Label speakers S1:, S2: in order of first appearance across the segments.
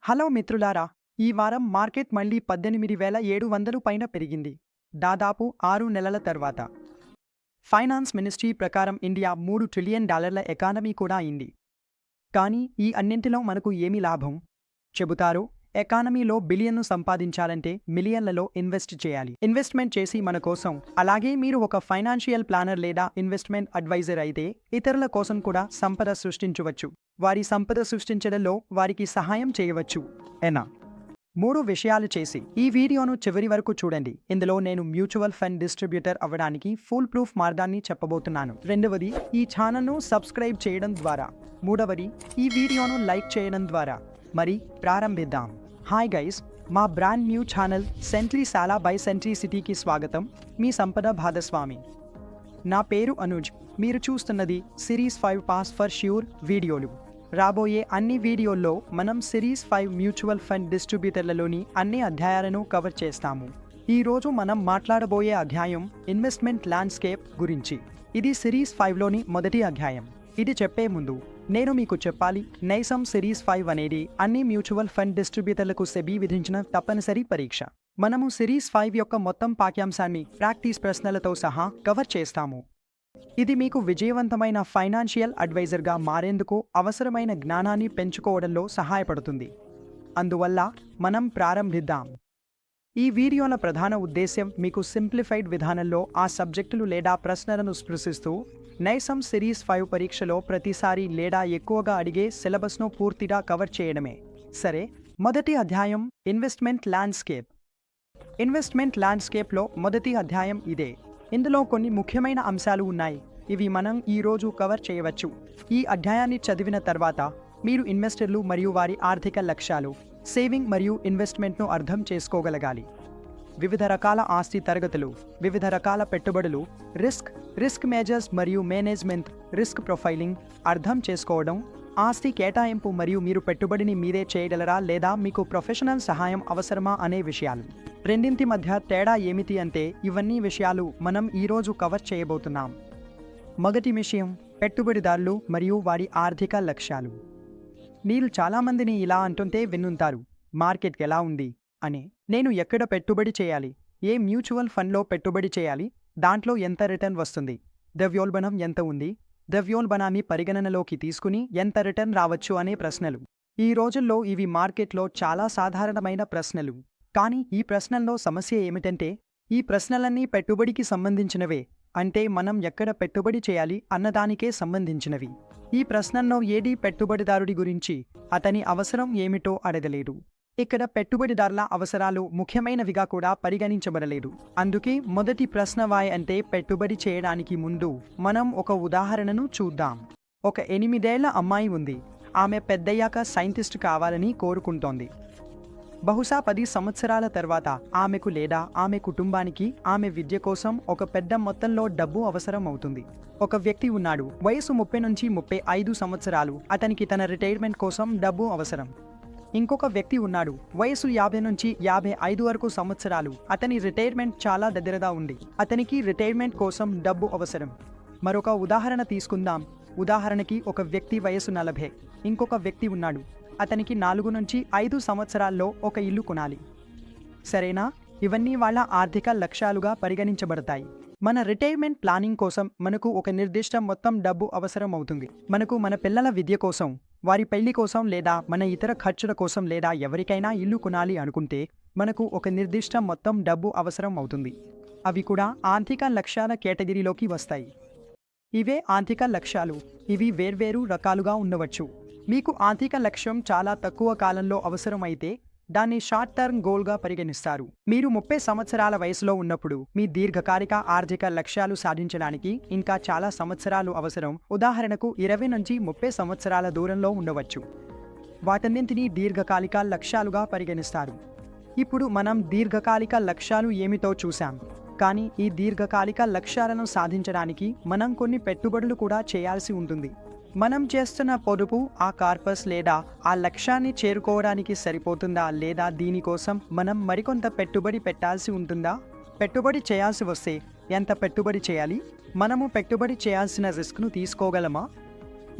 S1: Hello మిత్రులారా, ఈ వారం మార్కెట్ మళ్ళీ 18,700 పైన పెరిగింది. దాదాపు 6 నెలల తర్వాత. ఫైనాన్స్ మినిస్ట్రీ ప్రకారం ఇండియా $3 ట్రిలియన్ ఎకానమీ కూడా అయింది. కానీ ఈ అన్నింటిలో మనకు ఏమి లాభం? చెబుతారు, ఎకానమీలో బిలియన్ను సంపాదించాలంటే మిలియన్లలో ఇన్వెస్ట్ చేయాలి. ఇన్వెస్ట్మెంట్ చేసి మన కోసం, అలాగే మీరు ఒక ఫైనాన్షియల్ ప్లానర్ లేదా ఇన్వెస్ట్మెంట్ అడ్వైజర్ అయితే ఇతరుల కోసం కూడా సంపద సృష్టించవచ్చు. వారి సంపద సృష్టించడంలో వారికి సహాయం చేయవచ్చు. ఎనా 3 విషయాలు చేసి ఈ వీడియోను చివరి వరకు చూడండి. ఇందులో నేను మ్యూచువల్ ఫండ్ డిస్ట్రిబ్యూటర్ అవ్వడానికి ఫుల్ ప్రూఫ్ మార్గాన్ని చెప్పబోతున్నాను. రెండవది, ఈ ఛానల్ను సబ్స్క్రైబ్ చేయడం ద్వారా. మూడవది, ఈ వీడియోను లైక్ చేయడం ద్వారా. మరి ప్రారంభిద్దాం. హాయ్ గైస్, మా బ్రాండ్ న్యూ ఛానల్ సెంట్రీ సాలా బై సెంట్రీ సిటీకి స్వాగతం. మీ సంపద భాగస్వామి. నా పేరు అనుజ్. మీరు చూస్తున్నది సిరీస్ 5 పాస్ ఫర్ ష్యూర్ వీడియోలు. రాబోయే అన్ని వీడియోల్లో మనం సిరీస్ 5 మ్యూచువల్ ఫండ్ డిస్ట్రిబ్యూటర్లలోని అన్ని అధ్యాయాలను కవర్ చేస్తాము. ఈ రోజు మనం మాట్లాడబోయే అధ్యాయం ఇన్వెస్ట్మెంట్ ల్యాండ్స్కేప్ గురించి. ఇది సిరీస్ 5లోని మొదటి అధ్యాయం. ఇది చెప్పే ముందు నేను మీకు చెప్పాలి, నైసం సిరీస్ 5 అనేది అన్ని మ్యూచువల్ ఫండ్ డిస్ట్రిబ్యూటర్లకు సెబీ విధించిన తప్పనిసరి పరీక్ష. మనము సిరీస్ 5 యొక్క మొత్తం పాఠ్యాంశాన్ని ప్రాక్టీస్ ప్రశ్నలతో సహా కవర్ చేస్తాము. ఇది మీకు విజయవంతమైన ఫైనాన్షియల్ అడ్వైజర్గా మారేందుకు అవసరమైన జ్ఞానాన్ని పెంచుకోవడంలో సహాయపడుతుంది. అందువల్ల మనం ప్రారంభిద్దాం. ఈ వీడియోల ప్రధాన ఉద్దేశ్యం మీకు సింప్లిఫైడ్ విధానంలో ఆ సబ్జెక్టులు లేదా ప్రశ్నలను స్పృశిస్తూ నైసం సిరీస్ 5 పరీక్షలో ప్రతిసారి లేదా ఎక్కువగా అడిగే సిలబస్ను పూర్తిగా కవర్ చేయడమే. సరే, మొదటి అధ్యాయం ఇన్వెస్ట్మెంట్ ల్యాండ్స్కేప్. ఇన్వెస్ట్మెంట్ ల్యాండ్స్కేప్లో మొదటి అధ్యాయం ఇదే. ఇందులో కొన్ని ముఖ్యమైన అంశాలు ఉన్నాయి. ఇవి మనం ఈ రోజు కవర్ చేయవచ్చు. ఈ అధ్యాయాన్ని చదివిన తర్వాత మీరు ఇన్వెస్టర్లు మరియు వారి ఆర్థిక లక్ష్యాలు, సేవింగ్ మరియు ఇన్వెస్ట్మెంట్ను అర్థం చేసుకోగలగాలి. వివిధ రకాల ఆస్తి తరగతులు, వివిధ రకాల పెట్టుబడులు, రిస్క్ మేజర్స్ మరియు మేనేజ్మెంట్, రిస్క్ ప్రొఫైలింగ్ అర్థం చేసుకోవడం, ఆస్తి కేటాయింపు మరియు మీరు పెట్టుబడిని మీరే చేయగలరా లేదా మీకు ప్రొఫెషనల్ సహాయం అవసరమా అనే విషయాలు. రెండింటి మధ్య తేడా ఏమిటి అంటే ఇవన్నీ విషయాలు మనం ఈరోజు కవర్ చేయబోతున్నాం. మొదటి విషయం, పెట్టుబడిదారులు మరియు వారి ఆర్థిక లక్ష్యాలు. మీరు చాలామందిని ఇలా అంటుంటే వినుంటారు, మార్కెట్ ఎలా ఉంది అని. నేను ఎక్కడ పెట్టుబడి చేయాలి, ఏ మ్యూచువల్ ఫండ్లో పెట్టుబడి చేయాలి, దాంట్లో ఎంత రిటర్న్ వస్తుంది, ద్రవ్యోల్బణం ఎంత ఉంది, ద్రవ్యోల్బణాన్ని పరిగణనలోకి తీసుకుని ఎంత రిటర్న్ రావచ్చు అనే ప్రశ్నలు. ఈ రోజుల్లో ఇవి మార్కెట్లో చాలా సాధారణమైన ప్రశ్నలు. కానీ ఈ ప్రశ్నల్లో సమస్య ఏమిటంటే ఈ ప్రశ్నలన్నీ పెట్టుబడికి సంబంధించినవే. అంటే మనం ఎక్కడ పెట్టుబడి చేయాలి అన్నదానికే సంబంధించినవి. ఈ ప్రశ్నల్లో ఏదీ పెట్టుబడిదారుడి గురించి, అతని అవసరం ఏమిటో అడగలేదు. ఇక్కడ పెట్టుబడిదారుల అవసరాలు ముఖ్యమైనవిగా కూడా పరిగణించబడలేదు. అందుకే మొదటి ప్రశ్న వాయ్ అంటే పెట్టుబడి చేయడానికి ముందు మనం ఒక ఉదాహరణను చూద్దాం. ఒక 8 ఏళ్ల అమ్మాయి ఉంది. ఆమె పెద్దయ్యాక సైంటిస్ట్ కావాలని కోరుకుంటోంది. బహుశా 10 సంవత్సరాల తర్వాత ఆమెకు లేదా ఆమె కుటుంబానికి ఆమె విద్య కోసం ఒక పెద్ద మొత్తంలో డబ్బు అవసరం అవుతుంది. ఒక వ్యక్తి ఉన్నాడు, వయసు 30 నుంచి 35 సంవత్సరాలు. అతనికి తన రిటైర్మెంట్ కోసం డబ్బు అవసరం. ఇంకొక వ్యక్తి ఉన్నాడు, వయసు 50 నుంచి 55 వరకు సంవత్సరాలు. అతని రిటైర్మెంట్ చాలా దగ్గరగా ఉంది. అతనికి రిటైర్మెంట్ కోసం డబ్బు అవసరం. మరొక ఉదాహరణ తీసుకుందాం. ఉదాహరణకి ఒక వ్యక్తి వయసు 40. ఇంకొక వ్యక్తి ఉన్నాడు, అతనికి 4 నుంచి 5 సంవత్సరాల్లో ఒక ఇల్లు కొనాలి. సరేనా? ఇవన్నీ వాళ్ళ ఆర్థిక లక్ష్యాలుగా పరిగణించబడతాయి. మన రిటైర్మెంట్ ప్లానింగ్ కోసం మనకు ఒక నిర్దిష్ట మొత్తం డబ్బు అవసరం అవుతుంది. మనకు మన పిల్లల విద్య కోసం, వారి పెళ్లి కోసం లేదా మన ఇతర ఖర్చుల కోసం లేదా ఎవరికైనా ఇల్లు కొనాలి అనుకుంటే మనకు ఒక నిర్దిష్ట మొత్తం డబ్బు అవసరం అవుతుంది. అవి కూడా ఆర్థిక లక్ష్యాల కేటగిరీలోకి వస్తాయి. ఇవే ఆర్థిక లక్ష్యాలు. ఇవి వేర్వేరు రకాలుగా ఉండవచ్చు. మీకు ఆర్థిక లక్ష్యం చాలా తక్కువ కాలంలో అవసరమైతే దాన్ని షార్ట్ టర్మ్ గోల్గా పరిగణిస్తారు. మీరు 30 సంవత్సరాల వయసులో ఉన్నప్పుడు మీ దీర్ఘకాలిక ఆర్థిక లక్ష్యాలు సాధించడానికి ఇంకా చాలా సంవత్సరాలు అవసరం. ఉదాహరణకు 20 నుంచి 30 సంవత్సరాల దూరంలో ఉండవచ్చు. వాటన్నింటినీ దీర్ఘకాలిక లక్ష్యాలుగా పరిగణిస్తారు. ఇప్పుడు మనం దీర్ఘకాలిక లక్ష్యాలు ఏమిటో చూశాం. కానీ ఈ దీర్ఘకాలిక లక్ష్యాలను సాధించడానికి మనం కొన్ని పెట్టుబడులు కూడా చేయాల్సి ఉంటుంది. మనం చేస్తున్న పొదుపు ఆ కార్పస్ లేదా ఆ లక్ష్యాన్ని చేరుకోవడానికి సరిపోతుందా లేదా దీనికోసం మనం మరికొంత పెట్టుబడి పెట్టాల్సి ఉంటుందా? పెట్టుబడి చేయాల్సి వస్తే ఎంత పెట్టుబడి చేయాలి? మనము పెట్టుబడి చేయాల్సిన రిస్క్ను తీసుకోగలమా?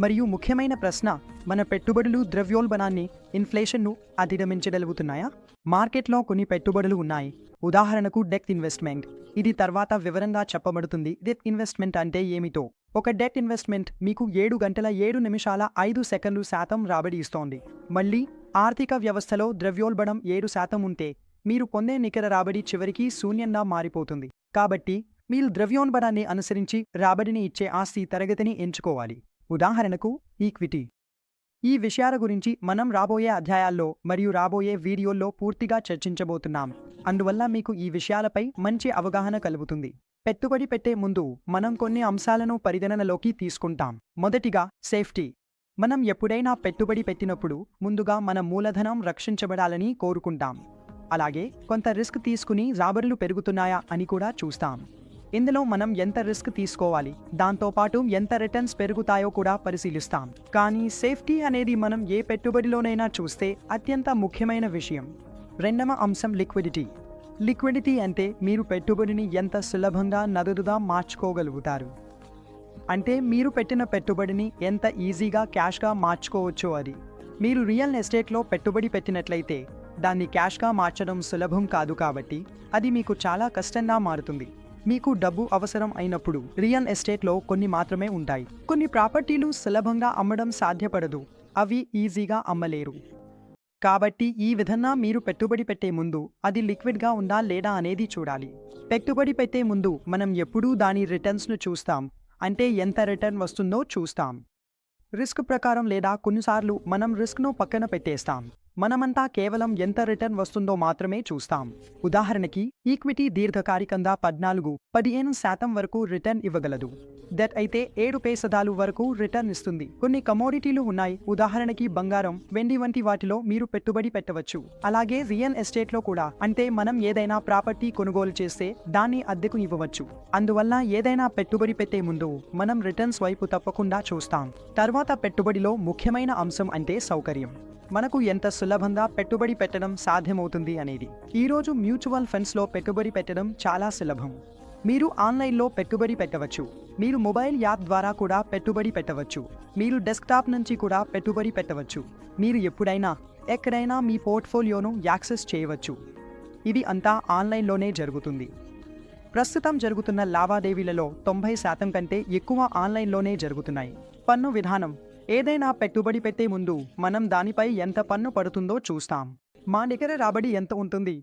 S1: మరియు ముఖ్యమైన ప్రశ్న, మన పెట్టుబడులు ద్రవ్యోల్బణాన్ని, ఇన్ఫ్లేషన్ను అధిగమించగలుగుతున్నాయా? మార్కెట్లో కొన్ని పెట్టుబడులు ఉన్నాయి. ఉదాహరణకు డెట్ ఇన్వెస్ట్మెంట్. ఇది తర్వాత వివరంగా చెప్పబడుతుంది. డెట్ ఇన్వెస్ట్మెంట్ అంటే ఏమిటో. ఒక డెట్ ఇన్వెస్ట్మెంట్ మీకు 7 గంటల 7 నిమిషాల 5 సెకన్లు శాతం రాబడి ఇస్తోంది. మళ్ళీ ఆర్థిక వ్యవస్థలో ద్రవ్యోల్బణం 7% ఉంటే మీరు పొందే నికర రాబడి చివరికి శూన్యంగా మారిపోతుంది. కాబట్టి మీరు ద్రవ్యోల్బణాన్ని అనుసరించి రాబడిని ఇచ్చే ఆస్తి తరగతిని ఎంచుకోవాలి. ఉదాహరణకు ఈక్విటీ. ఈ విషయాల గురించి మనం రాబోయే అధ్యాయాల్లో మరియు రాబోయే వీడియోల్లో పూర్తిగా చర్చించబోతున్నాం. అందువల్ల మీకు ఈ విషయాలపై మంచి అవగాహన కలుగుతుంది. పెట్టుబడి పెట్టే ముందు మనం కొన్ని అంశాలను పరిగణనలోకి తీసుకుంటాం. మొదటిగా సేఫ్టీ. మనం ఎప్పుడైనా పెట్టుబడి పెట్టినప్పుడు ముందుగా మన మూలధనం రక్షించబడాలని కోరుకుంటాం. అలాగే కొంత రిస్క్ తీసుకుని రాబడులు పెరుగుతున్నాయా అని కూడా చూస్తాం. ఇందులో మనం ఎంత రిస్క్ తీసుకోవాలి, దాంతోపాటు ఎంత రిటర్న్స్ పెరుగుతాయో కూడా పరిశీలిస్తాం. కానీ సేఫ్టీ అనేది మనం ఏ పెట్టుబడిలోనైనా చూస్తే అత్యంత ముఖ్యమైన విషయం. రెండవ అంశం లిక్విడిటీ. లిక్విడిటీ అంటే మీరు పెట్టుబడిని ఎంత సులభంగా నగదుగా మార్చుకోగలుగుతారు. అంటే మీరు పెట్టిన పెట్టుబడిని ఎంత ఈజీగా క్యాష్గా మార్చుకోవచ్చో అది. మీరు రియల్ ఎస్టేట్లో పెట్టుబడి పెట్టినట్లయితే దాన్ని క్యాష్గా మార్చడం సులభం కాదు, కాబట్టి అది మీకు చాలా కష్టంగా మారుతుంది. మీకు డబ్బు అవసరం అయినప్పుడు రియల్ ఎస్టేట్లో కొన్ని మాత్రమే ఉంటాయి. కొన్ని ప్రాపర్టీలు సులభంగా అమ్మడం సాధ్యపడదు, అవి ఈజీగా అమ్మలేరు. కాబట్టి ఈ విధంగా మీరు పెట్టుబడి పెట్టే ముందు అది లిక్విడ్గా ఉందా లేదా అనేది చూడాలి. పెట్టుబడి పెట్టే ముందు మనం ఎప్పుడూ దాని రిటర్న్స్ను చూస్తాం, అంటే ఎంత రిటర్న్ వస్తుందో చూస్తాం. రిస్క్ ప్రకారం లేదా కొన్నిసార్లు మనం రిస్క్ను పక్కన పెట్టేస్తాం. మనమంతా కేవలం ఎంత రిటర్న్ వస్తుందో మాత్రమే చూస్తాం. ఉదాహరణకి ఈక్విటీ దీర్ఘకాలికంగా 14-15% వరకు రిటర్న్ ఇవ్వగలదు. డెట్ అయితే 7% వరకు రిటర్న్ ఇస్తుంది. కొన్ని కమోడిటీలు ఉన్నాయి, ఉదాహరణకి బంగారం, వెండి వంటి వాటిలో మీరు పెట్టుబడి పెట్టవచ్చు. అలాగే రియల్ ఎస్టేట్లో కూడా, అంటే మనం ఏదైనా ప్రాపర్టీ కొనుగోలు చేస్తే దాన్ని అద్దెకు ఇవ్వవచ్చు. అందువల్ల ఏదైనా పెట్టుబడి పెట్టే ముందు మనం రిటర్న్స్ వైపు తప్పకుండా చూస్తాం. తర్వాత పెట్టుబడిలో ముఖ్యమైన అంశం అంటే సౌకర్యం. మనకు ఎంత సులభంగా పెట్టుబడి పెట్టడం సాధ్యమవుతుంది అనేది. ఈరోజు మ్యూచువల్ ఫండ్స్లో పెట్టుబడి పెట్టడం చాలా సులభం. మీరు ఆన్లైన్లో పెట్టుబడి పెట్టవచ్చు. మీరు మొబైల్ యాప్ ద్వారా కూడా పెట్టుబడి పెట్టవచ్చు. మీరు డెస్క్టాప్ నుంచి కూడా పెట్టుబడి పెట్టవచ్చు. మీరు ఎప్పుడైనా ఎక్కడైనా మీ పోర్ట్ఫోలియోను యాక్సెస్ చేయవచ్చు. ఇది అంతా ఆన్లైన్లోనే జరుగుతుంది. ప్రస్తుతం జరుగుతున్న లావాదేవీలలో 90% కంటే ఎక్కువ ఆన్లైన్లోనే జరుగుతున్నాయి. పన్ను విధానం. ఏదైనా పెట్టుబడి పెట్టే ముందు మనం దానిపై ఎంత పన్ను పడుతుందో చూస్తాం. మా నికర రాబడి ఎంత ఉంటుంది?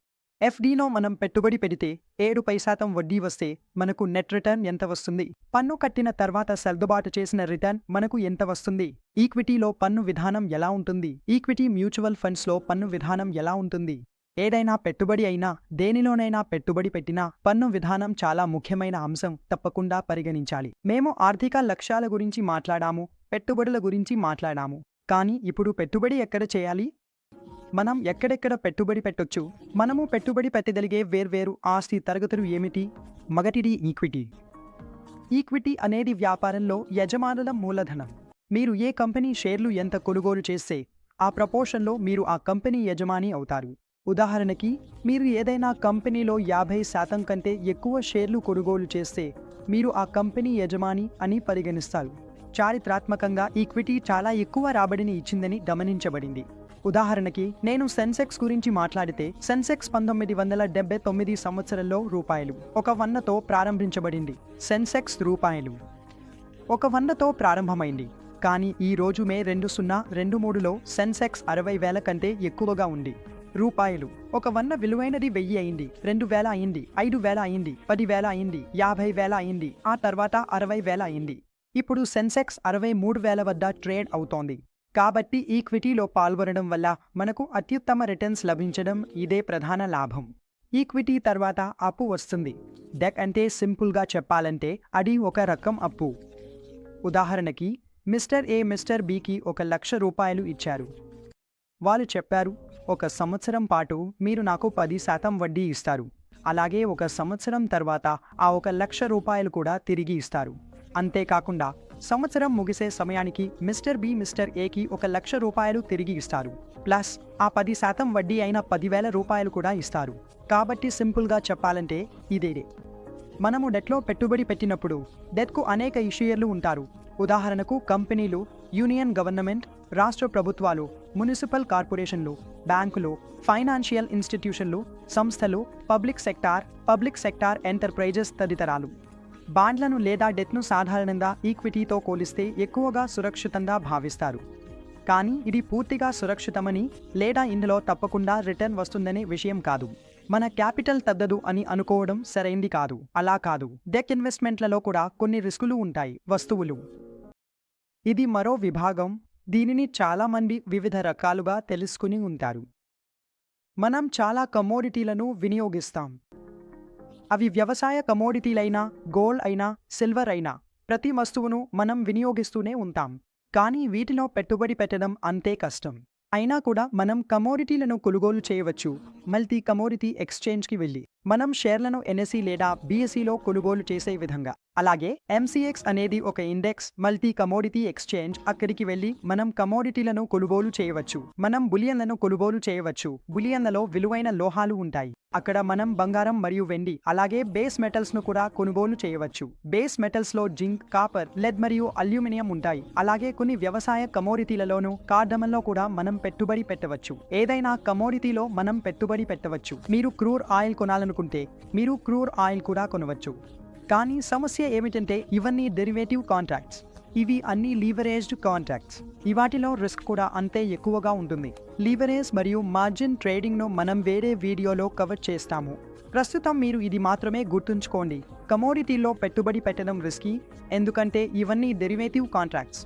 S1: ఎఫ్డీలో మనం పెట్టుబడి పెడితే 7% వడ్డీ వస్తే మనకు నెట్ రిటర్న్ ఎంత వస్తుంది? పన్ను కట్టిన తర్వాత సర్దుబాటు చేసిన రిటర్న్ మనకు ఎంత వస్తుంది? ఈక్విటీలో పన్ను విధానం ఎలా ఉంటుంది? ఈక్విటీ మ్యూచువల్ ఫండ్స్లో పన్ను విధానం ఎలా ఉంటుంది? ఏదైనా పెట్టుబడి అయినా దేనిలోనైనా పెట్టుబడి పెట్టినా పన్ను విధానం చాలా ముఖ్యమైన అంశం, తప్పకుండా పరిగణించాలి. మేము ఆర్థిక లక్ష్యాల గురించి మాట్లాడాము, పెట్టుబడుల గురించి మాట్లాడాము. కానీ ఇప్పుడు పెట్టుబడి ఎక్కడ చేయాలి? మనం ఎక్కడెక్కడ పెట్టుబడి పెట్టొచ్చు? మనము పెట్టుబడి పెట్టగలిగే వేర్వేరు ఆస్తి తరగతులు ఏమిటి? మొదటిది ఈక్విటీ. ఈక్విటీ అనేది వ్యాపారంలో యజమానుల మూలధనం. మీరు ఏ కంపెనీ షేర్లు ఎంత కొనుగోలు చేస్తే ఆ ప్రపోర్షన్లో మీరు ఆ కంపెనీ యజమాని అవుతారు. ఉదాహరణకి మీరు ఏదైనా కంపెనీలో 50% కంటే ఎక్కువ షేర్లు కొనుగోలు చేస్తే మీరు ఆ కంపెనీ యజమాని అని పరిగణిస్తారు. చారిత్రాత్మకంగా ఈక్విటీ చాలా ఎక్కువ రాబడిని ఇచ్చిందని గమనించబడింది. ఉదాహరణకి నేను సెన్సెక్స్ గురించి మాట్లాడితే సెన్సెక్స్ 1979 సంవత్సరంలో రూపాయలు 100తో ప్రారంభించబడింది. సెన్సెక్స్ రూపాయలు 100తో ప్రారంభమైంది. కానీ ఈ రోజు మే 2023లో సెన్సెక్స్ 60,000 కంటే ఎక్కువగా ఉంది. రూపాయలు 100 విలువైనది 1000 అయింది, 2000 అయింది, 5000 అయింది, 10,000 అయింది, 50,000 అయింది, ఆ తర్వాత 60,000 అయింది. ఇప్పుడు సెన్సెక్స్ 63,000 వద్ద ట్రేడ్ అవుతోంది. కాబట్టి ఈక్విటీలో పాల్గొనడం వల్ల మనకు అత్యుత్తమ రిటర్న్స్ లభించడం ఇదే ప్రధాన లాభం. ఈక్విటీ తర్వాత అప్పు వస్తుంది. డెట్ అంటే సింపుల్గా చెప్పాలంటే అది ఒక రకం అప్పు. ఉదాహరణకి మిస్టర్ ఏ మిస్టర్ బికి 1,00,000 రూపాయలు ఇచ్చారు. వాళ్ళు చెప్పారు, 1 సంవత్సరం పాటు మీరు నాకు 10% వడ్డీ ఇస్తారు. అలాగే 1 సంవత్సరం తర్వాత ఆ 1,00,000 రూపాయలు కూడా తిరిగి ఇస్తారు. అంతేకాకుండా సంవత్సరం ముగిసే సమయానికి మిస్టర్ బి మిస్టర్ ఏకి 1,00,000 రూపాయలు తిరిగి ఇస్తారు. ప్లస్ ఆ 10% వడ్డీ అయిన 10,000 రూపాయలు కూడా ఇస్తారు. కాబట్టి సింపుల్గా చెప్పాలంటే ఇదే. మనము డెట్లో పెట్టుబడి పెట్టినప్పుడు డెట్కు అనేక ఇష్యూయర్లు ఉంటారు. ఉదాహరణకు కంపెనీలు, యూనియన్ గవర్నమెంట్, రాష్ట్ర ప్రభుత్వాలు, మున్సిపల్ కార్పొరేషన్లు, బ్యాంకులు, ఫైనాన్షియల్ ఇన్స్టిట్యూషన్లు, సంస్థలు, పబ్లిక్ సెక్టార్ ఎంటర్ప్రైజెస్ తదితరాలు. బాండ్లను లేదా డెట్ను సాధారణంగా ఈక్విటీతో పోలిస్తే ఎక్కువగా సురక్షితంగా భావిస్తారు. కానీ ఇది పూర్తిగా సురక్షితమని లేదా ఇందులో తప్పకుండా రిటర్న్ వస్తుందనే విషయం కాదు. మన క్యాపిటల్ తగ్గదు అని అనుకోవడం సరైంది కాదు. అలా కాదు. డెట్ ఇన్వెస్ట్మెంట్లలో కూడా కొన్ని రిస్కులు ఉంటాయి. వస్తువులు ఇది మరో విభాగం. దీనిని చాలామంది వివిధ రకాలుగా తెలుసుకుని ఉంటారు. మనం చాలా కమోడిటీలను వినియోగిస్తాం. అవి వ్యవసాయ కమోడిటీలైనా, గోల్డ్ అయినా, సిల్వర్ అయినా, ప్రతి వస్తువును మనం వినియోగిస్తూనే ఉంటాం. కానీ వీటిలో పెట్టుబడి పెట్టడం అంతే కష్టం. అయినా కూడా మనం కమోడిటీలను కొనుగోలు చేయవచ్చు. మల్టీ కమోడిటీ ఎక్స్చేంజ్కి వెళ్ళి మనం షేర్లను ఎన్ఎస్ఈ లేదా బీఎస్ఈలో కొనుగోలు చేసే విధంగా. అలాగే ఎంసీఎక్స్ అనేది ఒక ఇండెక్స్ మల్టీ కమోడిటీ ఎక్స్చేంజ్. అక్కడికి వెళ్ళి మనం కమోడిటీలను కొనుగోలు చేయవచ్చు. మనం బులియన్లను కొనుగోలు చేయవచ్చు. బులియన్లలో విలువైన లోహాలు ఉంటాయి. అక్కడ మనం బంగారం మరియు వెండి, అలాగే బేస్ మెటల్స్ ను కూడా కొనుగోలు చేయవచ్చు. బేస్ మెటల్స్ లో జింక్, కాపర్, లెడ్ మరియు అల్యూమినియం ఉంటాయి. అలాగే కొన్ని వ్యవసాయ కమోడిటీలలోనూ కార్డమన్లో కూడా మనం పెట్టుబడి పెట్టవచ్చు. ఏదైనా కమోడిటీలో మనం పెట్టుబడి పెట్టవచ్చు. మీరు క్రూడ్ ఆయిల్ కొనాలనుకుంటే మీరు క్రూడ్ ఆయిల్ కూడా కొనవచ్చు. కానీ సమస్య ఏమిటంటే ఇవన్నీ డెరివేటివ్ కాంట్రాక్ట్స్. ఇవి అన్ని లీవరేజ్డ్ కాంట్రాక్ట్స్. వాటిలో రిస్క్ కూడా అంతే ఎక్కువగా ఉంటుంది. లీవరేజ్ మరియు మార్జిన్ ట్రేడింగ్ను మనం వేరే వీడియోలో కవర్ చేస్తాము. ప్రస్తుతం మీరు ఇది మాత్రమే గుర్తుంచుకోండి. కమోడిటీలో పెట్టుబడి పెట్టడం రిస్కీ, ఎందుకంటే ఇవన్నీ డెరివేటివ్ కాంట్రాక్ట్స్.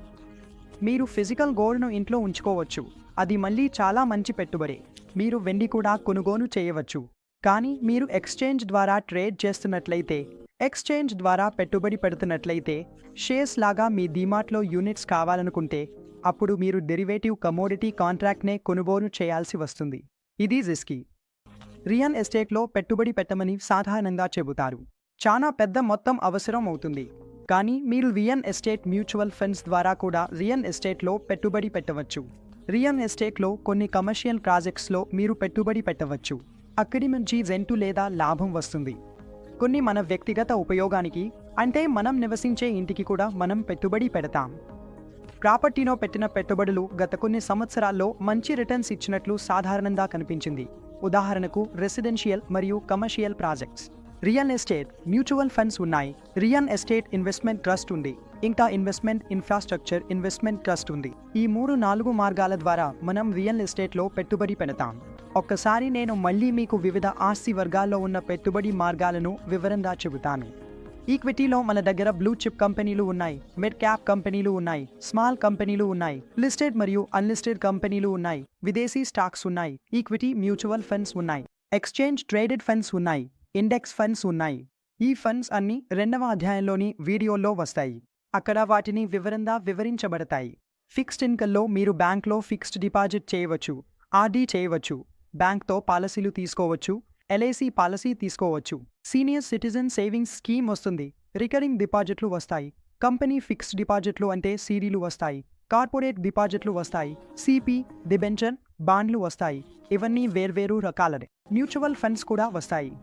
S1: మీరు ఫిజికల్ గోల్డ్ను ఇంట్లో ఉంచుకోవచ్చు. అది మళ్ళీ చాలా మంచి పెట్టుబడి. మీరు వెండి కూడా కొనుగోలు చేయవచ్చు. కానీ మీరు ఎక్స్చేంజ్ ద్వారా ట్రేడ్ చేస్తున్నట్లయితే, ఎక్స్చేంజ్ ద్వారా పెట్టుబడి పెడుతున్నట్లయితే, షేర్స్ లాగా మీ డీమార్ట్లో యూనిట్స్ కావాలనుకుంటే, అప్పుడు మీరు డెరివేటివ్ కమోడిటీ కాంట్రాక్ట్నే కొనుగోలు చేయాల్సి వస్తుంది. ఇది రిస్కీ. రియల్ ఎస్టేట్లో పెట్టుబడి పెట్టమని సాధారణంగా చెబుతారు. చాలా పెద్ద మొత్తం అవసరం అవుతుంది. కానీ మీరు రియల్ ఎస్టేట్ మ్యూచువల్ ఫండ్స్ ద్వారా కూడా రియల్ ఎస్టేట్లో పెట్టుబడి పెట్టవచ్చు. రియల్ ఎస్టేట్లో కొన్ని కమర్షియల్ ప్రాజెక్ట్స్లో మీరు పెట్టుబడి పెట్టవచ్చు. అక్కడి నుంచి రెంటు లేదా లాభం వస్తుంది. కొన్ని మన వ్యక్తిగత ఉపయోగానికి, అంటే మనం నివసించే ఇంటికి కూడా మనం పెట్టుబడి పెడతాం. ప్రాపర్టీలో పెట్టిన పెట్టుబడులు గత కొన్ని సంవత్సరాల్లో మంచి రిటర్న్స్ ఇచ్చినట్లు సాధారణంగా కనిపించింది. ఉదాహరణకు రెసిడెన్షియల్ మరియు commercial projects. Real estate mutual funds ఉన్నాయి. రియల్ ఎస్టేట్ ఇన్వెస్ట్మెంట్ ట్రస్ట్ ఉంది. ఇంకా ఇన్వెస్ట్మెంట్ ఇన్ఫ్రాస్ట్రక్చర్ ఇన్వెస్ట్మెంట్ ట్రస్ట్ ఉంది. ఈ 3-4 మార్గాల ద్వారా మనం రియల్ ఎస్టేట్లో పెట్టుబడి పెడతాం. ఒక్కసారి నేను మళ్ళీ మీకు వివిధ ఆస్తి వర్గాల్లో ఉన్న పెట్టుబడి మార్గాలను వివరంగా చెబుతాను. ఈక్విటీలో మన దగ్గర బ్లూ చిప్ కంపెనీలు ఉన్నాయి, మిడ్ క్యాప్ కంపెనీలు ఉన్నాయి, స్మాల్ కంపెనీలు ఉన్నాయి, లిస్టెడ్ మరియు అన్లిస్టెడ్ కంపెనీలు ఉన్నాయి, విదేశీ స్టాక్స్ ఉన్నాయి, ఈక్విటీ మ్యూచువల్ ఫండ్స్ ఉన్నాయి, ఎక్స్చేంజ్ ట్రేడెడ్ ఫండ్స్ ఉన్నాయి, ఇండెక్స్ ఫండ్స్ ఉన్నాయి. ఈ ఫండ్స్ అన్ని 2వ అధ్యాయంలోని వీడియోలో వస్తాయి. అక్కడ వాటిని వివరంగా వివరించబడతాయి. ఫిక్స్డ్ ఇన్కమ్లో మీరు బ్యాంక్లో ఫిక్స్డ్ డిపాజిట్ చేయవచ్చు, ఆర్డీ చేయవచ్చు, బ్యాంక్తో పాలసీలు తీసుకోవచ్చు, ఎల్ఐసి పాలసీ తీసుకోవచ్చు. సీనియర్ సిటిజన్ సేవింగ్స్ స్కీమ్ వస్తుంది. రికరింగ్ డిపాజిట్లు వస్తాయి. కంపెనీ ఫిక్స్డ్ డిపాజిట్లు అంటే సీడీలు వస్తాయి. కార్పొరేట్ డిపాజిట్లు వస్తాయి. సిపి, డిబెంచర్, బాండ్లు వస్తాయి. ఇవన్నీ వేర్వేరు రకాలనే. మ్యూచువల్ ఫండ్స్ కూడా వస్తాయి.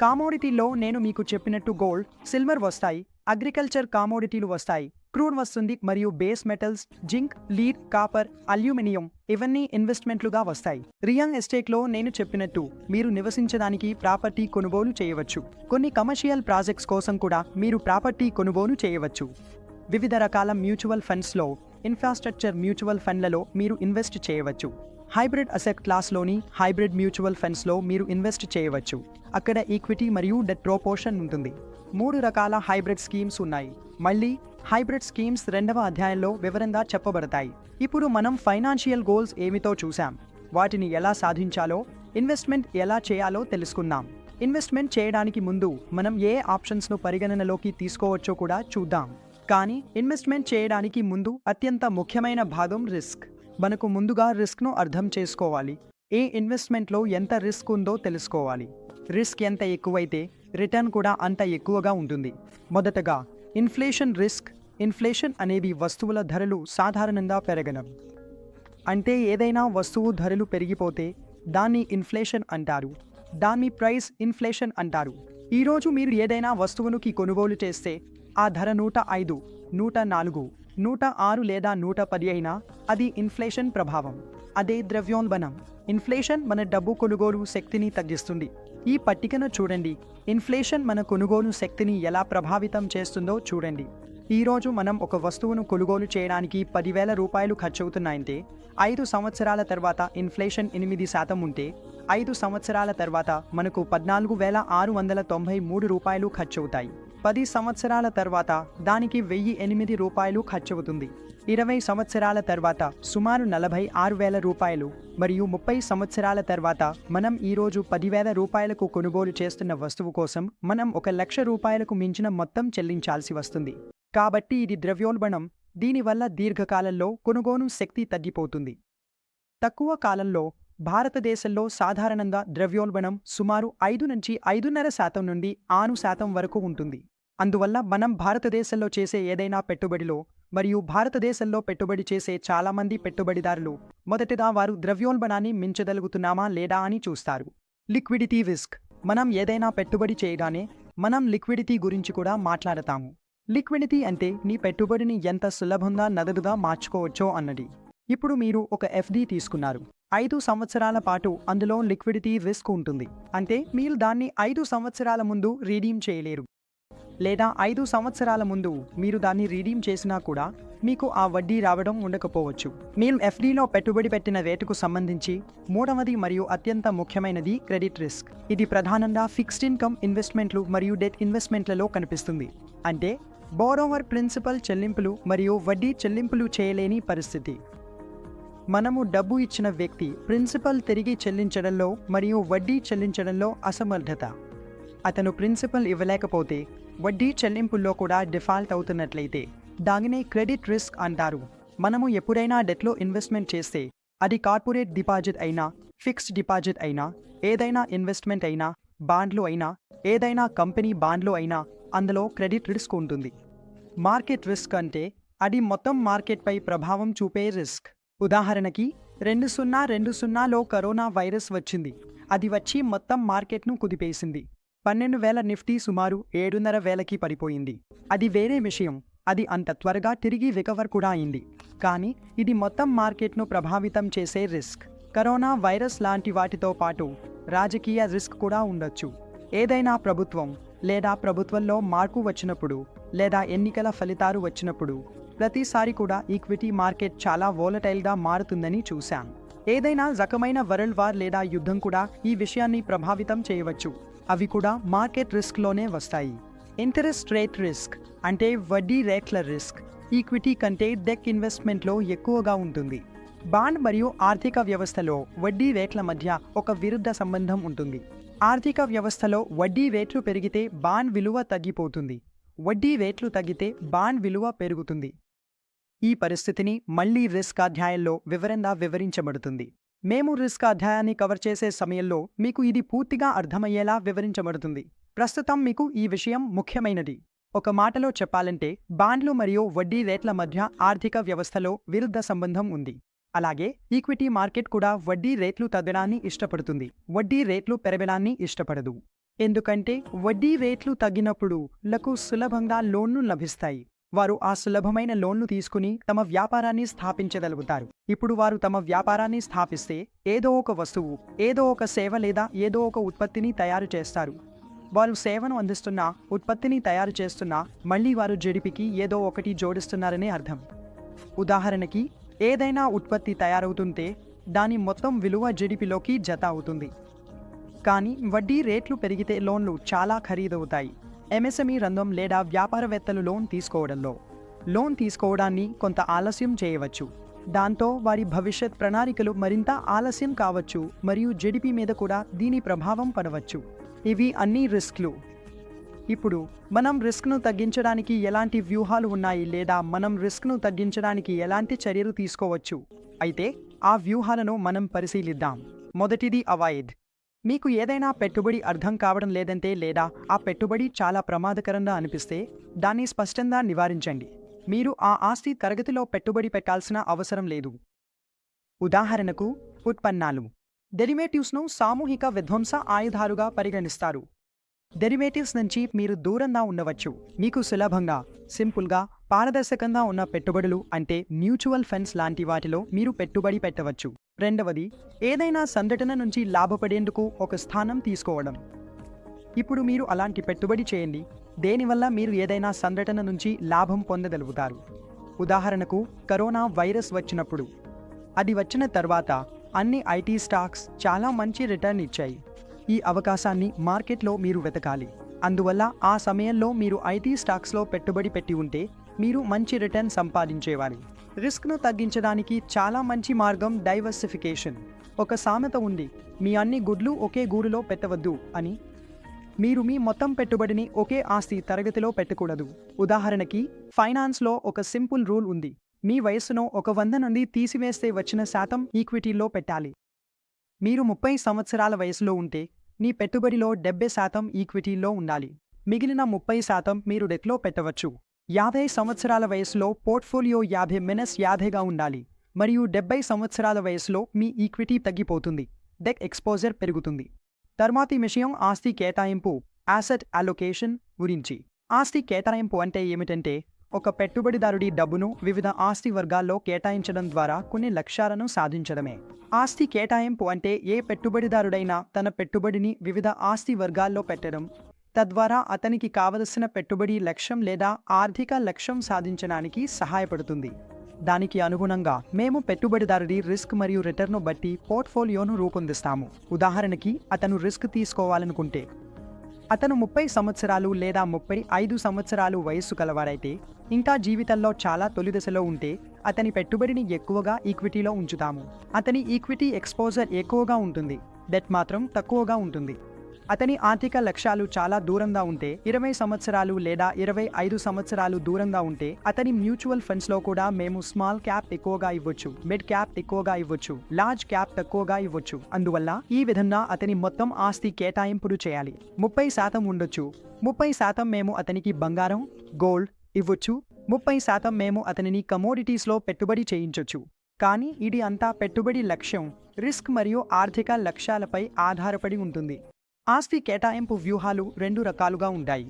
S1: కామోడిటీలో నేను మీకు చెప్పినట్టు గోల్డ్, సిల్వర్ వస్తాయి. అగ్రికల్చర్ కామోడిటీలు వస్తాయి. క్రూడ్ వస్తుంది మరియు base metals, zinc, lead, copper, aluminium ఇవన్నీ ఇన్వెస్ట్మెంట్లుగా వస్తాయి. రియల్ ఎస్టేట్లో నేను చెప్పినట్టు మీరు నివసించడానికి ప్రాపర్టీ కొనుగోలు చేయవచ్చు. కొన్ని కమర్షియల్ ప్రాజెక్ట్స్ కోసం కూడా మీరు ప్రాపర్టీ కొనుగోలు చేయవచ్చు. వివిధ రకాల మ్యూచువల్ ఫండ్స్లో, ఇన్ఫ్రాస్ట్రక్చర్ మ్యూచువల్ ఫండ్లలో మీరు ఇన్వెస్ట్ చేయవచ్చు. హైబ్రిడ్ అసెట్ క్లాస్లోని హైబ్రిడ్ మ్యూచువల్ ఫండ్స్లో మీరు ఇన్వెస్ట్ చేయవచ్చు. అక్కడ ఈక్విటీ మరియు డెట్ ప్రపోర్షన్ ఉంటుంది. 3 రకాల హైబ్రిడ్ స్కీమ్స్ ఉన్నాయి. మళ్ళీ హైబ్రిడ్ స్కీమ్స్ 2వ అధ్యాయంలో వివరంగా చెప్పబడతాయి. ఇప్పుడు మనం ఫైనాన్షియల్ గోల్స్ ఏమిటో చూసాం. వాటిని ఎలా సాధించాలో, ఇన్వెస్ట్మెంట్ ఎలా చేయాలో తెలుసుకున్నాం. ఇన్వెస్ట్మెంట్ చేయడానికి ముందు మనం ఏ ఆప్షన్స్ను పరిగణనలోకి తీసుకోవచ్చో కూడా చూద్దాం. కానీ ఇన్వెస్ట్మెంట్ చేయడానికి ముందు అత్యంత ముఖ్యమైన భాగం రిస్క్. మనకు ముందుగా రిస్క్ను అర్థం చేసుకోవాలి. ఏ ఇన్వెస్ట్మెంట్లో ఎంత రిస్క్ ఉందో తెలుసుకోవాలి. రిస్క్ ఎంత ఎక్కువైతే రిటర్న్ కూడా అంత ఎక్కువగా ఉంటుంది. మొదటగా ఇన్ఫ్లేషన్ రిస్క్. ఇన్ఫ్లేషన్ అనేది వస్తువుల ధరలు సాధారణంగా పెరగడం. అంటే ఏదైనా వస్తువు ధరలు పెరిగిపోతే దాన్ని ఇన్ఫ్లేషన్ అంటారు. దాన్ని ప్రైస్ ఇన్ఫ్లేషన్ అంటారు. ఈరోజు మీరు ఏదైనా వస్తువునుకి కొనుగోలు చేస్తే ఆ ధర 105, 104, 106 లేదా 110 అయినా అది ఇన్ఫ్లేషన్ ప్రభావం. అదే ద్రవ్యోల్బణం. ఇన్ఫ్లేషన్ మన డబ్బు కొనుగోలు శక్తిని తగ్గిస్తుంది. ఈ పట్టికను చూడండి. ఇన్ఫ్లేషన్ మన కొనుగోలు శక్తిని ఎలా ప్రభావితం చేస్తుందో చూడండి. ఈరోజు మనం ఒక వస్తువును కొనుగోలు చేయడానికి 10,000 రూపాయలు ఖర్చవుతున్నాయంటే 5 సంవత్సరాల తర్వాత ఇన్ఫ్లేషన్ 8% ఉంటే 5 సంవత్సరాల తర్వాత మనకు 14,693 రూపాయలు ఖర్చవుతాయి. 10 సంవత్సరాల తర్వాత దానికి 1,008 రూపాయలు ఖర్చవుతుంది. 20 సంవత్సరాల తర్వాత సుమారు 46,000 రూపాయలు మరియు 30 సంవత్సరాల తర్వాత మనం ఈరోజు 10,000 రూపాయలకు కొనుగోలు చేస్తున్న వస్తువు కోసం మనం 1,00,000 రూపాయలకు మించిన మొత్తం చెల్లించాల్సి వస్తుంది. కాబట్టి ఇది ద్రవ్యోల్బణం. దీనివల్ల దీర్ఘకాలంలో కొనుగోలు శక్తి తగ్గిపోతుంది. తక్కువ కాలంలో భారతదేశంలో సాధారణంగా ద్రవ్యోల్బణం సుమారు 5 నుంచి 5.5% నుండి 6% వరకు ఉంటుంది. అందువల్ల మనం భారతదేశంలో చేసే ఏదైనా పెట్టుబడిలో మరియు భారతదేశంలో పెట్టుబడి చేసే చాలామంది పెట్టుబడిదారులు మొదటగా వారు ద్రవ్యోల్బణాన్ని మించగలుగుతున్నామా లేదా అని చూస్తారు. Liquidity risk. మనం ఏదైనా పెట్టుబడి చేయగానే మనం లిక్విడిటీ గురించి కూడా మాట్లాడతాము. లిక్విడిటీ అంటే నీ పెట్టుబడిని ఎంత సులభంగా నగదుగా మార్చుకోవచ్చో అన్నది. ఇప్పుడు మీరు ఒక ఎఫ్డి తీసుకున్నారు. 5 సంవత్సరాల పాటు అందులో లిక్విడిటీ రిస్క్ ఉంటుంది. అంటే మీరు దాన్ని 5 సంవత్సరాల ముందు రీడీమ్ చేయలేరు. లేదా 5 సంవత్సరాల ముందు మీరు దాన్ని రీడీమ్ చేసినా కూడా మీకు ఆ వడ్డీ రావడం ఉండకపోవచ్చు. మీరు ఎఫ్డీలో పెట్టుబడి పెట్టిన రేటుకు సంబంధించి మూడవది మరియు అత్యంత ముఖ్యమైనది క్రెడిట్ రిస్క్. ఇది ప్రధానంగా ఫిక్స్డ్ ఇన్కమ్ ఇన్వెస్ట్మెంట్లు మరియు డెట్ ఇన్వెస్ట్మెంట్లలో కనిపిస్తుంది. అంటే బోరోవర్ ప్రిన్సిపల్ చెల్లింపులు మరియు వడ్డీ చెల్లింపులు చేయలేని పరిస్థితి. మనము డబ్బు ఇచ్చిన వ్యక్తి ప్రిన్సిపల్ తిరిగి చెల్లించడంలో మరియు వడ్డీ చెల్లించడంలో అసమర్థత. అతను ప్రిన్సిపల్ ఇవ్వలేకపోతే వడ్డీ చెల్లింపుల్లో కూడా డిఫాల్ట్ అవుతున్నట్లయితే దానినే క్రెడిట్ రిస్క్ అంటారు. మనము ఎప్పుడైనా డెట్లో ఇన్వెస్ట్మెంట్ చేస్తే అది కార్పొరేట్ డిపాజిట్ అయినా, ఫిక్స్డ్ డిపాజిట్ అయినా, ఏదైనా ఇన్వెస్ట్మెంట్ అయినా, బాండ్లు అయినా, ఏదైనా కంపెనీ బాండ్లు అయినా అందులో క్రెడిట్ రిస్క్ ఉంటుంది. మార్కెట్ రిస్క్ అంటే అది మొత్తం మార్కెట్పై ప్రభావం చూపే రిస్క్. ఉదాహరణకి 2020లో కరోనా వైరస్ వచ్చింది. అది వచ్చి మొత్తం మార్కెట్ను కుదిపేసింది. 12,000 నిఫ్టీ సుమారు 7,500కి పడిపోయింది. అది వేరే విషయం. అది అంత త్వరగా తిరిగి రికవర్ కూడా అయింది. కానీ ఇది మొత్తం మార్కెట్ను ప్రభావితం చేసే రిస్క్. కరోనా వైరస్ లాంటి వాటితో పాటు రాజకీయ రిస్క్ కూడా ఉండొచ్చు. ఏదైనా ప్రభుత్వం లేదా ప్రభుత్వంలో మార్పు వచ్చినప్పుడు లేదా ఎన్నికల ఫలితాలు వచ్చినప్పుడు ప్రతిసారి కూడా ఈక్విటీ మార్కెట్ చాలా వోలటైల్గా మారుతుందని చూశాం. ఏదైనా రకమైన వరల్డ్ వార్ లేదా యుద్ధం కూడా ఈ విషయాన్ని ప్రభావితం చేయవచ్చు. అవి కూడా మార్కెట్ రిస్క్లోనే వస్తాయి. ఇంటరెస్ట్ రేట్ రిస్క్ అంటే వడ్డీ రేట్ల రిస్క్ ఈక్విటీ కంటే డెట్ ఇన్వెస్ట్మెంట్లో ఎక్కువగా ఉంటుంది. బాండ్ మరియు ఆర్థిక వ్యవస్థలో వడ్డీ రేట్ల మధ్య ఒక విరుద్ధ సంబంధం ఉంటుంది. ఆర్థిక వ్యవస్థలో వడ్డీ రేట్లు పెరిగితే బాండ్ విలువ తగ్గిపోతుంది. వడ్డీ రేట్లు తగ్గితే బాండ్ విలువ పెరుగుతుంది. ఈ పరిస్థితిని మళ్లీ రిస్క్ అధ్యాయంలో వివరంగా వివరించబడుతుంది. మేము రిస్క్ అధ్యాయాన్ని కవర్ చేసే సమయంలో మీకు ఇది పూర్తిగా అర్థమయ్యేలా వివరించబడుతుంది. ప్రస్తుతం మీకు ఈ విషయం ముఖ్యమైనది. ఒక మాటలో చెప్పాలంటే బాండ్లు మరియు వడ్డీ రేట్ల మధ్య ఆర్థిక వ్యవస్థలో విరుద్ధ సంబంధం ఉంది. అలాగే ఈక్విటీ మార్కెట్ కూడా వడ్డీ రేట్లు తగ్గడాన్ని ఇష్టపడుతుంది. వడ్డీ రేట్లు పెరగడాన్ని ఇష్టపడదు. ఎందుకంటే వడ్డీ రేట్లు తగ్గినప్పుడు లకు సులభంగా లోన్లు లభిస్తాయి. వారు ఆ సులభమైన లోన్లు తీసుకుని తమ వ్యాపారాన్ని స్థాపించగలుగుతారు. ఇప్పుడు వారు తమ వ్యాపారాన్ని స్థాపిస్తే ఏదో ఒక వస్తువు, ఏదో ఒక సేవ లేదా ఏదో ఒక ఉత్పత్తిని తయారు చేస్తారు. వారు సేవను అందిస్తున్నా, ఉత్పత్తిని తయారు చేస్తున్నా మళ్ళీ వారు జీడీపీకి ఏదో ఒకటి జోడిస్తున్నారనే అర్థం. ఉదాహరణకి ఏదైనా ఉత్పత్తి తయారవుతుంటే దాని మొత్తం విలువ జీడీపీలోకి జత అవుతుంది. కానీ వడ్డీ రేట్లు పెరిగితే లోన్లు చాలా ఖరీదవుతాయి. ఎంఎస్ఎంఈ రంగం లేదా వ్యాపారవేత్తలు లోన్ తీసుకోవడాన్ని కొంత ఆలస్యం చేయవచ్చు. దాంతో వారి భవిష్యత్ ప్రణాళికలు మరింత ఆలస్యం కావచ్చు మరియు జీడీపీ మీద కూడా దీని ప్రభావం పడవచ్చు. ఇవి అన్ని రిస్క్లు. ఇప్పుడు మనం రిస్క్ను తగ్గించడానికి ఎలాంటి వ్యూహాలు ఉన్నాయి లేదా మనం రిస్క్ను తగ్గించడానికి ఎలాంటి చర్యలు తీసుకోవచ్చు? అయితే ఆ వ్యూహాలను మనం పరిశీలిద్దాం. మొదటిది అవాయిడ్. మీకు ఏదైనా పెట్టుబడి అర్థం కావడం లేదంటే లేదా ఆ పెట్టుబడి చాలా ప్రమాదకరంగా అనిపిస్తే దాన్ని స్పష్టంగా నివారించండి. మీరు ఆ ఆస్తి తరగతిలో పెట్టుబడి పెట్టాల్సిన అవసరం లేదు. ఉదాహరణకు ఉత్పన్నాలు, డెరివేటివ్స్ను సామూహిక విధ్వంస ఆయుధాలుగా పరిగణిస్తారు. డెరివేటివ్స్ నుంచి మీరు దూరంగా ఉండవచ్చు. మీకు సులభంగా, సింపుల్గా, పారదర్శకంగా ఉన్న పెట్టుబడులు అంటే మ్యూచువల్ ఫండ్స్ లాంటి వాటిలో మీరు పెట్టుబడి పెట్టవచ్చు. రెండవది, ఏదైనా సంఘటన నుంచి లాభపడేందుకు ఒక స్థానం తీసుకోవడం. ఇప్పుడు మీరు అలాంటి పెట్టుబడి చేయండి దేనివల్ల మీరు ఏదైనా సంఘటన నుంచి లాభం పొందగలుగుతారు. ఉదాహరణకు, కరోనా వైరస్ వచ్చినప్పుడు. అది వచ్చిన తర్వాత అన్ని ఐటీ స్టాక్స్ చాలా మంచి రిటర్న్ ఇచ్చాయి. ఈ అవకాశాన్ని మార్కెట్లో మీరు వెతకాలి. అందువల్ల ఆ సమయంలో మీరు ఐటీ స్టాక్స్లో పెట్టుబడి పెట్టి ఉంటే మీరు మంచి రిటర్న్ సంపాదించేవారు. రిస్క్ను తగ్గించడానికి చాలా మంచి మార్గం డైవర్సిఫికేషన్. ఒక సామెత ఉంది, మీ అన్ని గుడ్లు ఒకే గూడులో పెట్టవద్దు అని. మీరు మీ మొత్తం పెట్టుబడిని ఒకే ఆస్తి తరగతిలో పెట్టకూడదు. ఉదాహరణకి, ఫైనాన్స్లో ఒక సింపుల్ రూల్ ఉంది, మీ వయస్సును 100 నుండి తీసివేస్తే వచ్చిన శాతం ఈక్విటీలో పెట్టాలి. మీరు 30 సంవత్సరాల వయసులో ఉంటే మీ పెట్టుబడిలో 70% ఈక్విటీలో ఉండాలి. మిగిలిన 30% మీరు డెట్లో పెట్టవచ్చు. 50 సంవత్సరాల వయసులో పోర్ట్ఫోలియో 50-50గా ఉండాలి మరియు 70 సంవత్సరాల వయసులో మీ ఈక్విటీ తగ్గిపోతుంది, డెట్ ఎక్స్పోజర్ పెరుగుతుంది. తర్వాతి విషయం ఆస్తి కేటాయింపు, అసెట్ అలొకేషన్ గురించి. ఆస్తి కేటాయింపు అంటే ఏమిటంటే, ఒక పెట్టుబడిదారుడి డబ్బును వివిధ ఆస్తి వర్గాల్లో కేటాయించడం ద్వారా కొన్ని లక్ష్యాలను సాధించడమే. ఆస్తి కేటాయింపు అంటే ఏ పెట్టుబడిదారుడైనా తన పెట్టుబడిని వివిధ ఆస్తి వర్గాల్లో పెట్టడం, తద్వారా అతనికి కావలసిన పెట్టుబడి లక్ష్యం లేదా ఆర్థిక లక్ష్యం సాధించడానికి సహాయపడుతుంది. దానికి అనుగుణంగా మేము పెట్టుబడిదారుడి రిస్క్ మరియు రిటర్న్ను బట్టి పోర్ట్ఫోలియోను రూపొందిస్తాము. ఉదాహరణకి, అతను రిస్క్ తీసుకోవాలనుకుంటే, అతను 30 సంవత్సరాలు లేదా 35 సంవత్సరాలు వయస్సు కలవారైతే, ఇంకా జీవితంలో చాలా తొలిదశలో ఉంటే అతని పెట్టుబడిని ఎక్కువగా ఈక్విటీలో ఉంచుతాము. అతని ఈక్విటీ ఎక్స్పోజర్ ఎక్కువగా ఉంటుంది, డెట్ మాత్రం తక్కువగా ఉంటుంది. అతని ఆర్థిక లక్ష్యాలు చాలా దూరంగా ఉంటే, 20 సంవత్సరాలు లేదా 25 సంవత్సరాలు దూరంగా ఉంటే, అతని మ్యూచువల్ ఫండ్స్లో కూడా మేము స్మాల్ క్యాప్ ఎక్కువగా ఇవ్వచ్చు, మిడ్ క్యాప్ ఎక్కువగా ఇవ్వచ్చు, లార్జ్ క్యాప్ తక్కువగా ఇవ్వచ్చు. అందువల్ల ఈ విధంగా అతని మొత్తం ఆస్తి కేటాయింపుడు చేయాలి. 30% ఉండొచ్చు. 30% మేము అతనికి బంగారం, గోల్డ్ ఇవ్వచ్చు. 30% మేము అతనిని కమోడిటీస్లో పెట్టుబడి చేయించొచ్చు. కానీ ఇది అంతా పెట్టుబడి లక్ష్యం, రిస్క్ మరియు ఆర్థిక లక్ష్యాలపై ఆధారపడి ఉంటుంది. ఆస్తి కేటాయింపు వ్యూహాలు 2 రకాలుగా ఉంటాయి.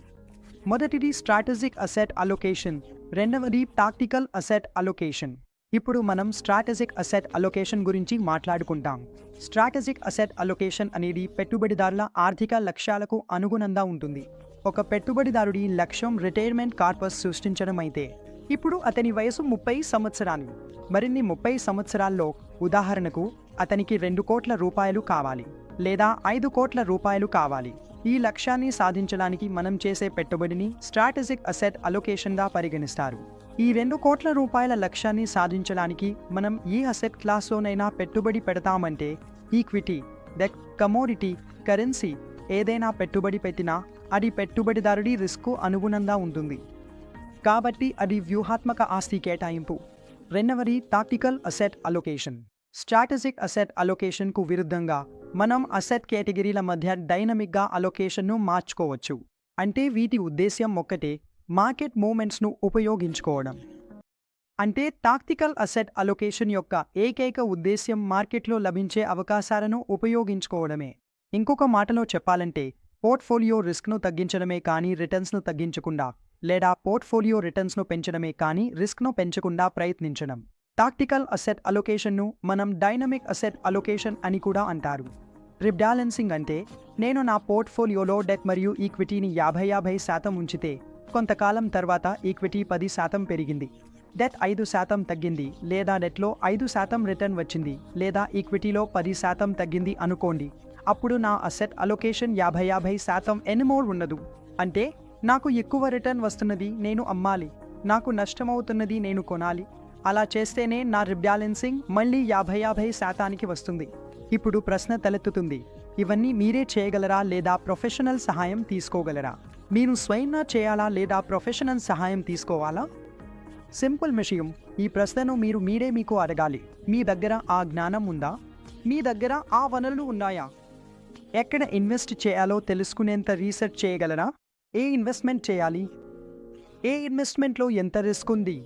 S1: మొదటిది స్ట్రాటజిక్ అసెట్ అలొకేషన్, రెండవది టాక్టికల్ అసెట్ అలొకేషన్. ఇప్పుడు మనం స్ట్రాటజిక్ అసెట్ అలొకేషన్ గురించి మాట్లాడుకుంటాం. స్ట్రాటజిక్ అసెట్ అలొకేషన్ అనేది పెట్టుబడిదారుల ఆర్థిక లక్ష్యాలకు అనుగుణంగా ఉంటుంది. ఒక పెట్టుబడిదారుడి లక్ష్యం రిటైర్మెంట్ కార్పస్ సృష్టించడం అయితే, ఇప్పుడు అతని వయసు 30 సంవత్సరాలు. మరిన్ని 30 సంవత్సరాల్లో, ఉదాహరణకు, అతనికి 2 కోట్ల రూపాయలు కావాలి లేదా 5 కోట్ల రూపాయలు కావాలి. ఈ లక్ష్యాన్ని సాధించడానికి మనం చేసే పెట్టుబడిని స్ట్రాటజిక్ అసెట్ అలొకేషన్గా పరిగణిస్తారు. ఈ 2 కోట్ల రూపాయల లక్ష్యాన్ని సాధించడానికి మనం ఏ అసెట్ క్లాస్లోనైనా పెట్టుబడి పెడతామంటే, ఈక్విటీ, డెట్, కమోడిటీ, కరెన్సీ ఏదైనా పెట్టుబడి పెట్టినా అది పెట్టుబడిదారుడి రిస్క్కు అనుగుణంగా ఉంటుంది. కాబట్టి అది వ్యూహాత్మక ఆస్తి కేటాయింపు. రెండవది tactical asset allocation. Strategic asset అలొకేషన్కు విరుద్ధంగా మనం అసెట్ కేటగిరీల మధ్య డైనమిక్గా అలొకేషన్ను మార్చుకోవచ్చు. అంటే వీటి ఉద్దేశ్యం ఒక్కటే, మార్కెట్ మూమెంట్స్ను ఉపయోగించుకోవడం. అంటే టాక్టికల్ అసెట్ అలొకేషన్ యొక్క ఏకైక ఉద్దేశ్యం మార్కెట్లో లభించే అవకాశాలను ఉపయోగించుకోవడమే. ఇంకొక మాటలో చెప్పాలంటే, పోర్ట్ఫోలియో రిస్క్ను తగ్గించడమే కానీ రిటర్న్స్ను తగ్గించకుండా, లేదా పోర్ట్ఫోలియో రిటర్న్స్ను పెంచడమే కానీ రిస్క్ను పెంచకుండా ప్రయత్నించడం. టాక్టికల్ అసెట్ అలొకేషన్ను మనం డైనమిక్ అసెట్ అలొకేషన్ అని కూడా అంటారు. రీబ్యాలెన్సింగ్ అంటే, నేను నా పోర్ట్ఫోలియోలో డెట్ మరియు ఈక్విటీని 50-50% ఉంచితే, కొంతకాలం తర్వాత ఈక్విటీ 10% పెరిగింది, డెట్ 5% తగ్గింది, లేదా డెట్లో 5% రిటర్న్ వచ్చింది, లేదా ఈక్విటీలో 10% తగ్గింది అనుకోండి. అప్పుడు నా అసెట్ అలొకేషన్ 50-50% ఎనిమోర్ ఉండదు. అంటే నాకు ఎక్కువ రిటర్న్ వస్తున్నది, నేను అమ్మాలి, నాకు నష్టమవుతున్నది, నేను కొనాలి. అలా చేస్తేనే నా రీబ్యాలెన్సింగ్ మళ్ళీ 50-50%కి వస్తుంది. ఇప్పుడు ప్రశ్న తలెత్తుతుంది, ఇవన్నీ మీరే చేయగలరా లేదా ప్రొఫెషనల్ సహాయం తీసుకోగలరా? మీరు స్వయంగా చేయాలా లేదా ప్రొఫెషనల్ సహాయం తీసుకోవాలా? సింపుల్ విషయం, ఈ ప్రశ్నను మీరే మీకు అడగాలి. మీ దగ్గర ఆ జ్ఞానం ఉందా? మీ దగ్గర ఆ వనరులు ఉన్నాయా? ఎక్కడ ఇన్వెస్ట్ చేయాలో తెలుసుకునేంత రీసెర్చ్ చేయగలరా? ఏ ఇన్వెస్ట్మెంట్ చేయాలి? ఏ ఇన్వెస్ట్మెంట్లో ఎంత రిస్క్ ఉంది?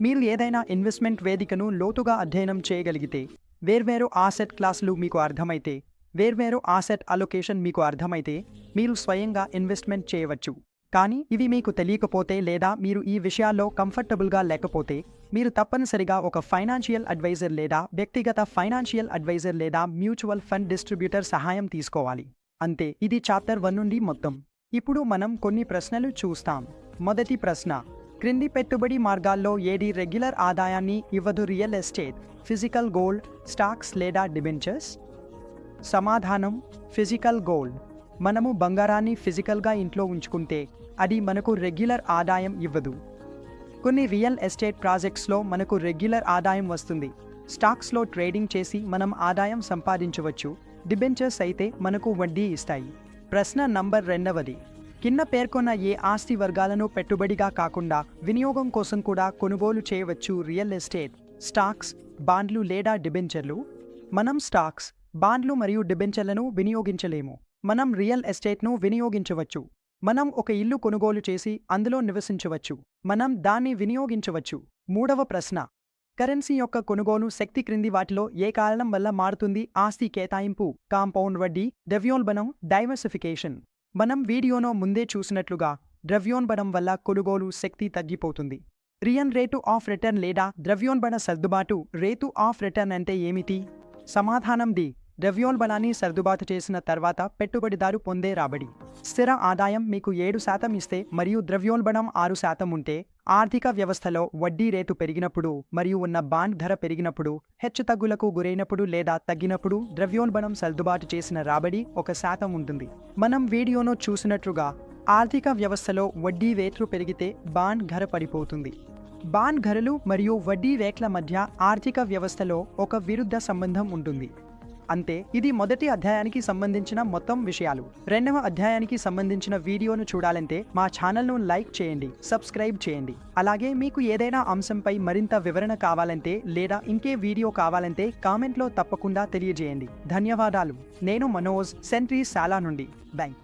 S1: మీరు ఏదైనా ఇన్వెస్ట్మెంట్ వేదికను లోతుగా అధ్యయనం చేయగలిగితే, వేర్వేరు ఆసెట్ క్లాసులు మీకు అర్థమైతే, వేర్వేరు ఆసెట్ అలొకేషన్ మీకు అర్థమైతే మీరు స్వయంగా ఇన్వెస్ట్మెంట్ చేయవచ్చు. కానీ ఇవి మీకు తెలియకపోతే లేదా మీరు ఈ విషయాల్లో కంఫర్టబుల్గా లేకపోతే మీరు తప్పనిసరిగా ఒక ఫైనాన్షియల్ అడ్వైజర్ లేదా వ్యక్తిగత ఫైనాన్షియల్ అడ్వైజర్ లేదా మ్యూచువల్ ఫండ్ డిస్ట్రిబ్యూటర్ సహాయం తీసుకోవాలి. అంతే, ఇది చాప్టర్ 1 నుండి మొత్తం. ఇప్పుడు మనం కొన్ని ప్రశ్నలు చూస్తాం. మొదటి ప్రశ్న, క్రింది పెట్టుబడి మార్గాల్లో ఏది రెగ్యులర్ ఆదాయాన్ని ఇవ్వదు? Real estate, physical gold, stocks లేదా డిబెంచర్స్? సమాధానం ఫిజికల్ గోల్డ్. మనము బంగారాన్ని ఫిజికల్గా ఇంట్లో ఉంచుకుంటే అది మనకు రెగ్యులర్ ఆదాయం ఇవ్వదు. కొన్ని రియల్ ఎస్టేట్ ప్రాజెక్ట్స్లో మనకు రెగ్యులర్ ఆదాయం వస్తుంది. స్టాక్స్లో ట్రేడింగ్ చేసి మనం ఆదాయం సంపాదించవచ్చు. డిబెంచర్స్ అయితే మనకు వడ్డీ ఇస్తాయి. ప్రశ్న నంబర్ 2, కింద పేర్కొన్న ఏ ఆస్తి వర్గాలను పెట్టుబడిగా కాకుండా వినియోగం కోసం కూడా కొనుగోలు చేయవచ్చు? రియల్ ఎస్టేట్, స్టాక్స్, బాండ్లు లేదా డిబెంచర్లు? మనం స్టాక్స్, బాండ్లు మరియు డిబెంచర్లను వినియోగించలేము. మనం రియల్ ఎస్టేట్ను వినియోగించవచ్చు. మనం ఒక ఇల్లు కొనుగోలు చేసి అందులో నివసించవచ్చు. మనం దాన్ని వినియోగించవచ్చు. మూడవ ప్రశ్న, కరెన్సీ యొక్క కొనుగోలు శక్తి క్రింది వాటిలో ఏ కారణం వల్ల మారుతుంది? ఆస్తి కేటాయింపు, కాంపౌండ్ వడ్డీ, ద్రవ్యోల్బణం, డైవర్సిఫికేషన్. మనం వీడియోలో ముందే చూసినట్లుగా ద్రవ్యోల్బణం వల్ల కొనుగోలు శక్తి తగ్గిపోతుంది. రియల్ రేటు ఆఫ్ రిటర్న్ లేదా ద్రవ్యోల్బణ సర్దుబాటు రేటు ఆఫ్ రిటర్న్ అంటే ఏమిటి? సమాధానం డి. ద్రవ్యోల్బణాన్ని సర్దుబాటు చేసిన తర్వాత పెట్టుబడిదారు పొందే రాబడి. స్థిర ఆదాయం మీకు 7% ఇస్తే మరియు ద్రవ్యోల్బణం 6% ఉంటే, ఆర్థిక వ్యవస్థలో వడ్డీ రేటు పెరిగినప్పుడు మరియు ఉన్న బాండ్ ధర పెరిగినప్పుడు, హెచ్చుతగ్గులకు గురైనప్పుడు లేదా తగ్గినప్పుడు ద్రవ్యోల్బణం సర్దుబాటు చేసిన రాబడి 1% ఉంటుంది. మనం వీడియోలో చూసినట్లుగా ఆర్థిక వ్యవస్థలో వడ్డీ రేట్లు పెరిగితే బాండ్ ధర పడిపోతుంది. బాండ్ ధరలు మరియు వడ్డీ రేట్ల మధ్య ఆర్థిక వ్యవస్థలో ఒక విరుద్ధ సంబంధం ఉంటుంది. అంతే, ఇది మొదటి అధ్యాయానికి సంబంధించిన మొత్తం విషయాలు. రెండవ అధ్యాయానికి సంబంధించిన వీడియోను చూడాలంటే మా ఛానల్ను లైక్ చేయండి, సబ్స్క్రైబ్ చేయండి. అలాగే మీకు ఏదైనా అంశంపై మరింత వివరణ కావాలంటే లేదా ఇంకే వీడియో కావాలంటే కామెంట్లో తప్పకుండా తెలియజేయండి. ధన్యవాదాలు. నేను మనోజ్, సెంట్రీ శాలా నుండి. బ్యాంక్.